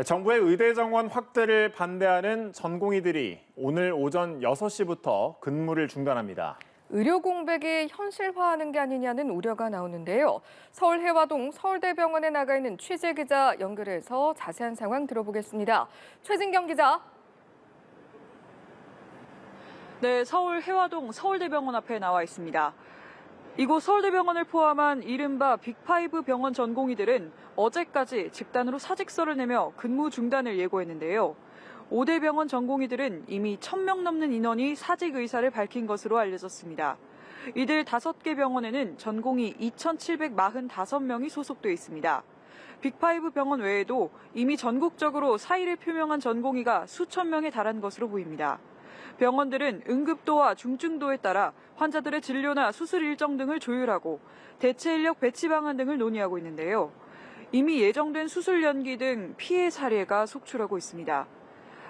정부의 의대 정원 확대를 반대하는 전공의들이 오늘 오전 6시부터 근무를 중단합니다. 의료 공백이 현실화하는 게 아니냐는 우려가 나오는데요. 서울 해화동 서울대병원에 나가 있는 취재 기자 연결해서 자세한 상황 들어보겠습니다. 최진경 기자. 네, 서울 해화동 서울대병원 앞에 나와 있습니다. 이곳 서울대병원을 포함한 이른바 빅5 병원 전공의들은 어제까지 집단으로 사직서를 내며 근무 중단을 예고했는데요. 5대 병원 전공의들은 이미 1,000명 넘는 인원이 사직 의사를 밝힌 것으로 알려졌습니다. 이들 5개 병원에는 전공의 2,745명이 소속돼 있습니다. 빅5 병원 외에도 이미 전국적으로 사의를 표명한 전공의가 수천 명에 달한 것으로 보입니다. 병원들은 응급도와 중증도에 따라 환자들의 진료나 수술 일정 등을 조율하고 대체 인력 배치 방안 등을 논의하고 있는데요. 이미 예정된 수술 연기 등 피해 사례가 속출하고 있습니다.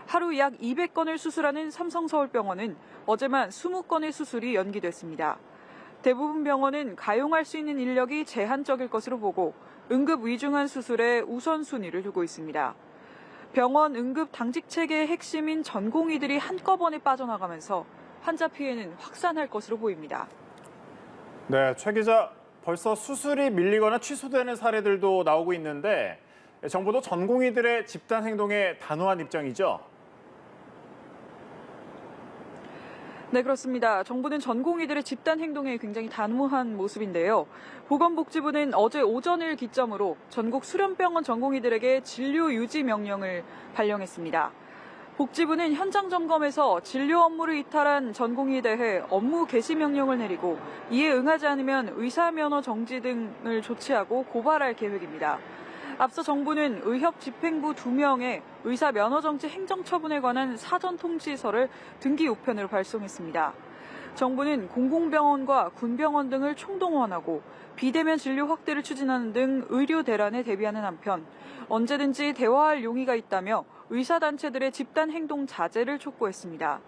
하루 약 200건을 수술하는 삼성서울병원은 어제만 20건의 수술이 연기됐습니다. 대부분 병원은 가용할 수 있는 인력이 제한적일 것으로 보고 응급 위중한 수술에 우선순위를 두고 있습니다. 병원 응급 당직 체계의 핵심인 전공의들이 한꺼번에 빠져나가면서 환자 피해는 확산할 것으로 보입니다. 네, 최 기자, 벌써 수술이 밀리거나 취소되는 사례들도 나오고 있는데 정부도 전공의들의 집단 행동에 단호한 입장이죠? 네, 그렇습니다. 정부는 전공의들의 집단 행동에 굉장히 단호한 모습인데요. 보건복지부는 어제 오전을 기점으로 전국 수련병원 전공의들에게 진료 유지 명령을 발령했습니다. 복지부는 현장 점검에서 진료 업무를 이탈한 전공의에 대해 업무 개시 명령을 내리고 이에 응하지 않으면 의사 면허 정지 등을 조치하고 고발할 계획입니다. 앞서 정부는 의협 집행부 2명의 의사 면허 정지 행정 처분에 관한 사전 통지서를 등기 우편으로 발송했습니다. 정부는 공공병원과 군병원 등을 총동원하고 비대면 진료 확대를 추진하는 등 의료 대란에 대비하는 한편 언제든지 대화할 용의가 있다며 의사단체들의 집단 행동 자제를 촉구했습니다.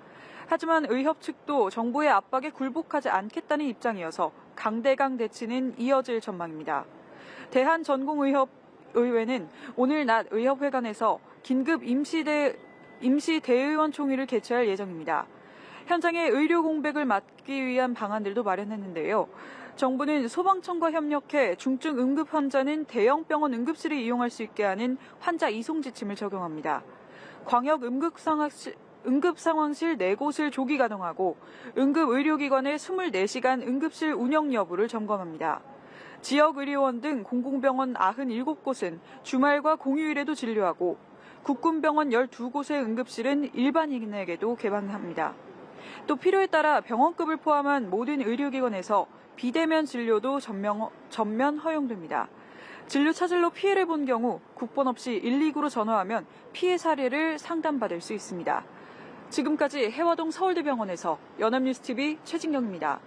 하지만 의협 측도 정부의 압박에 굴복하지 않겠다는 입장이어서 강대강 대치는 이어질 전망입니다. 대한전공의협 의회는 오늘 낮 의협회관에서 긴급 임시대의원 총회를 개최할 예정입니다. 현장의 의료 공백을 막기 위한 방안들도 마련했는데요. 정부는 소방청과 협력해 중증 응급 환자는 대형 병원 응급실을 이용할 수 있게 하는 환자 이송 지침을 적용합니다. 광역 응급상황실 4곳을 조기 가동하고 응급의료기관의 24시간 응급실 운영 여부를 점검합니다. 지역의료원 등 공공병원 97곳은 주말과 공휴일에도 진료하고 국군병원 12곳의 응급실은 일반인에게도 개방합니다. 또 필요에 따라 병원급을 포함한 모든 의료기관에서 비대면 진료도 전면 허용됩니다. 진료 차질로 피해를 본 경우 국번 없이 119로 전화하면 피해 사례를 상담받을 수 있습니다. 지금까지 해화동 서울대병원에서 연합뉴스TV 최진경입니다.